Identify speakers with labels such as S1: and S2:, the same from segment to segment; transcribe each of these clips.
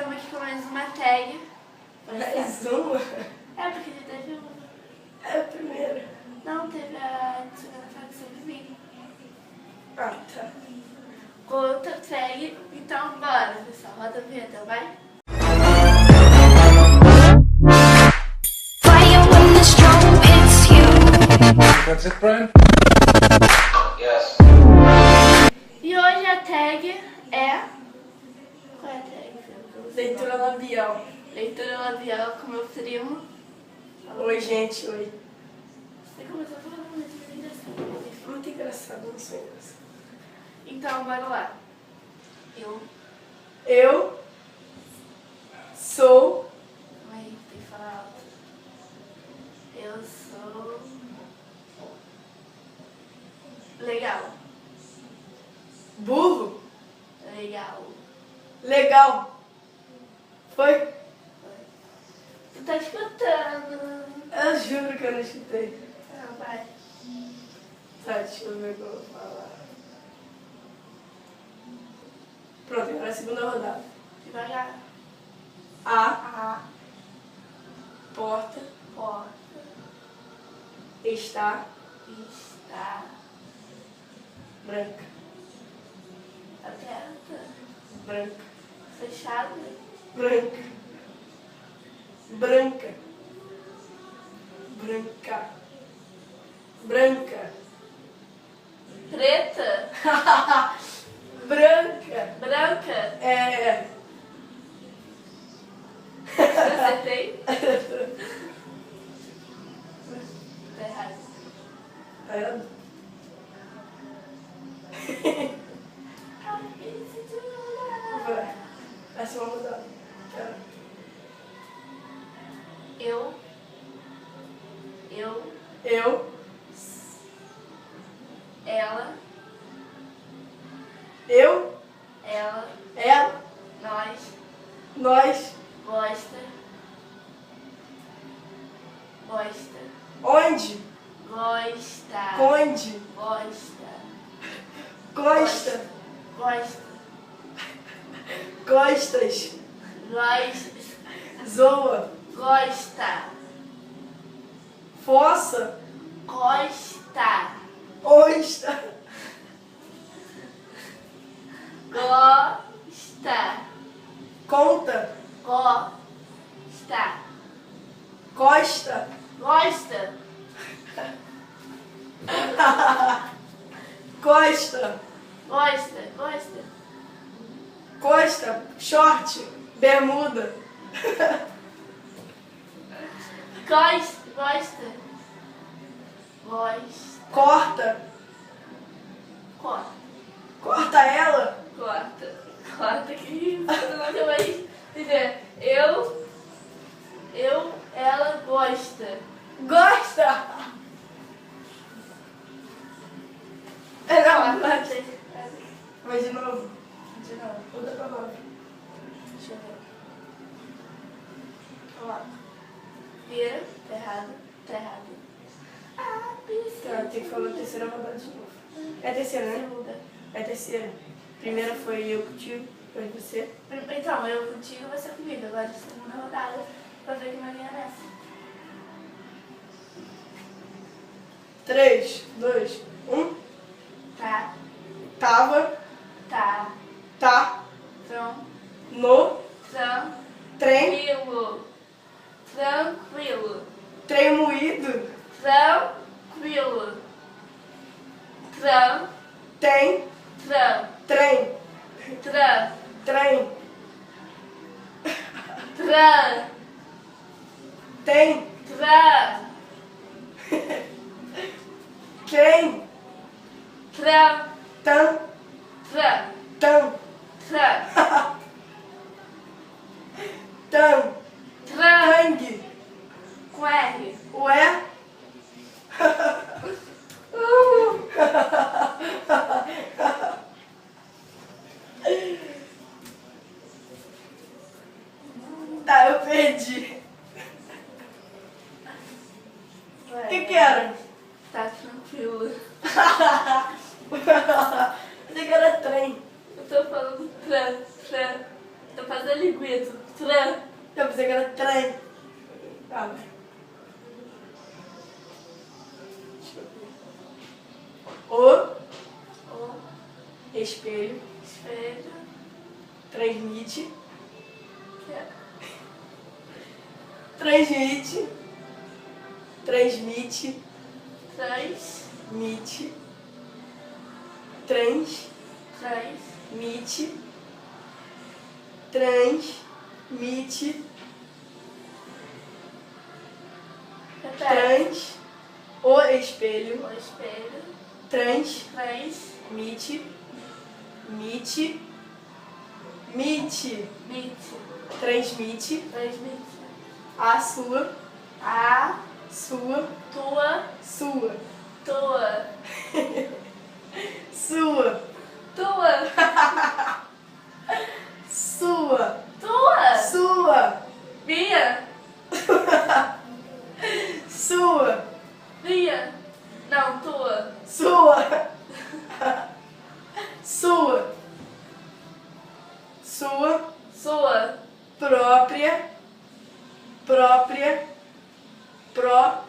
S1: Estamos aqui com mais uma tag.
S2: Mais uma?
S1: É, porque já teve uma.
S2: É a primeira.
S1: Não, teve a segunda facção de mim.
S2: Ah, tá.
S1: Com outra tag. Então, bora, pessoal. Roda a vinheta, vai?
S3: That's it, Brian? Yes.
S1: E hoje a tag é... Qual é a tag?
S2: Leitura labial.
S1: Leitura labial com meu primo.
S2: Oi, gente, oi.
S1: Você começou falando muito engraçado.
S2: Muito engraçado, não sou engraçado.
S1: Então, bora lá.
S2: Eu sou...
S1: Aí, tem que falar alto. Eu sou... Legal.
S2: burro.
S1: Legal.
S2: Legal. Foi?
S1: Tu tá escutando?
S2: Eu juro que eu não escutei.
S1: Ah, vai.
S2: Tá, deixa eu ver o que eu vou falar. Pronto, agora é a segunda rodada.
S1: Devagar.
S2: A
S1: A
S2: porta
S1: porta
S2: está
S1: está
S2: branca.
S1: aberta.
S2: Branca.
S1: Fechada.
S2: Branca. Branca. Branca. Branca.
S1: Preta.
S2: Branca.
S1: Branca.
S2: É.
S1: Acertei? Tá errado.
S2: É. Vai. Essa é uma mudada. Quero.
S1: Eu.
S2: Eu.
S1: Ela.
S2: Eu.
S1: Ela.
S2: Ela.
S1: Nós.
S2: Nós.
S1: Gosta. Gosta.
S2: Onde?
S1: Gosta.
S2: Conde.
S1: Gosta.
S2: Costa.
S1: Gosta.
S2: Costas.
S1: Gosta.
S2: Zoa.
S1: Gosta.
S2: Fossa.
S1: Gosta.
S2: Osta.
S1: Gosta.
S2: Conta.
S1: Gosta.
S2: Costa.
S1: Gosta.
S2: Costa.
S1: Gosta. Gosta.
S2: Costa. Short. Bermuda.
S1: Gosta. Gosta. Gosta.
S2: Corta.
S1: Corta.
S2: Corta ela.
S1: Corta. Corta que isso. Nunca vai entender. Ela gosta.
S2: Gosta. É, não, vai. Vai de novo.
S1: De novo.
S2: Muda pra nove.
S1: Deixa eu ver. Coloca. Vira. Tá errado. Tá errado. Ah,
S2: Tá, tem que falar a terceira rodada de novo. É a terceira, né?
S1: Segunda.
S2: É a terceira. Primeira foi eu contigo, depois você.
S1: Então, eu contigo, você comigo. Agora é a segunda rodada. Pra ver quem vai ganhar nessa.
S2: 3, 2, 1.
S1: Tá.
S2: Tava,
S1: Tá.
S2: tá,
S1: Tran.
S2: no,
S1: Tran.
S2: trem,
S1: Tranquilo. Tranquilo.
S2: trem moído,
S1: Tranquilo. Tran.
S2: tem,
S1: Tran.
S2: trem,
S1: Tran.
S2: trem,
S1: Tran.
S2: tem,
S1: Tran.
S2: quem,
S1: Tran.
S2: tam,
S1: Tran.
S2: tam,
S1: Tran.
S2: tam,
S1: Tran.
S2: tangue,
S1: Com R.
S2: ué, tá, eu perdi. O que era?
S1: Tá tranquilo.
S2: Achei que era trem.
S1: Eu tô falando tran, tran. Tô fazendo linguiça. Tran.
S2: Eu pensei que era trem. Ah, vai. Deixa eu ver.
S1: O
S2: Espelho
S1: espelho.
S2: transmite.
S1: Que é?
S2: Transmite. Transmite.
S1: Trans.
S2: Mite. Transmite. Transmite.
S1: Repete.
S2: Trans. O espelho.
S1: O espelho.
S2: Transmite.
S1: Trans.
S2: Mite. Mite.
S1: Mite.
S2: Transmite.
S1: Transmite.
S2: A sua.
S1: A.
S2: Sua.
S1: Tua.
S2: Sua.
S1: Tua.
S2: Sua.
S1: Tua.
S2: Sua.
S1: Tua.
S2: Sua.
S1: Minha.
S2: Sua.
S1: Minha. Não, tua.
S2: Sua. Sua. Sua.
S1: Sua.
S2: Própria. Própria.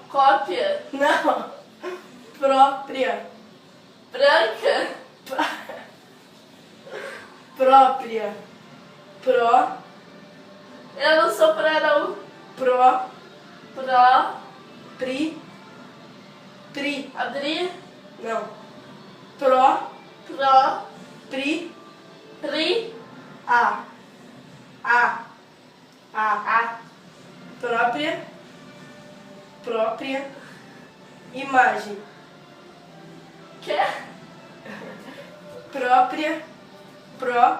S1: Cópia.
S2: Não. Própria.
S1: Branca.
S2: Própria.
S1: Eu não sou pra não.
S2: Pro.
S1: Pro.
S2: Pri.
S1: Abrir.
S2: Não. Pro.
S1: Pro.
S2: Pri.
S1: Pri.
S2: A.
S1: A.
S2: Própria. Imagem.
S1: Que?
S2: Própria.
S1: Pro.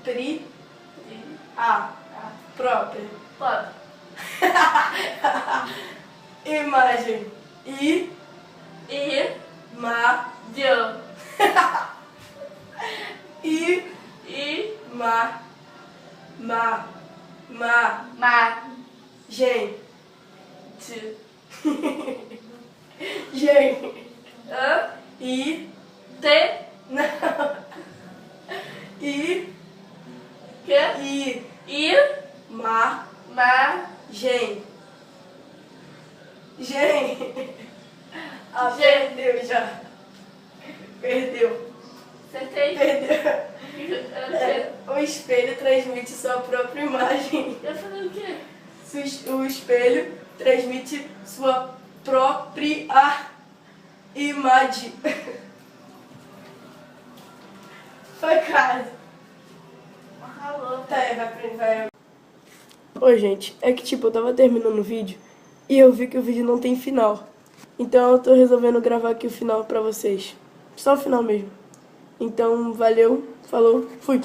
S2: Pri.
S1: Pri.
S2: A. Própria.
S1: Pode.
S2: Imagem.
S1: E.
S2: Ma.
S1: Deu.
S2: I.
S1: E.
S2: Ma.
S1: Ma.
S2: Gente.
S1: Te.
S2: Gente.
S1: Hã?
S2: I.
S1: Te.
S2: Não. I.
S1: Que?
S2: I. Ma. Gente. Ah,
S1: Gente.
S2: perdeu já. Perdeu.
S1: Acertei?
S2: Perdeu.
S1: É.
S2: O espelho transmite sua própria imagem.
S1: Eu falei o quê?
S2: O espelho transmite sua própria imagem. Foi quase.
S1: Alô.
S2: Tá, vai. Oi, gente. É que, tipo, eu tava terminando o vídeo e eu vi que o vídeo não tem final. Então eu tô resolvendo gravar aqui o final pra vocês. Só o final mesmo. Então, valeu, falou, fui.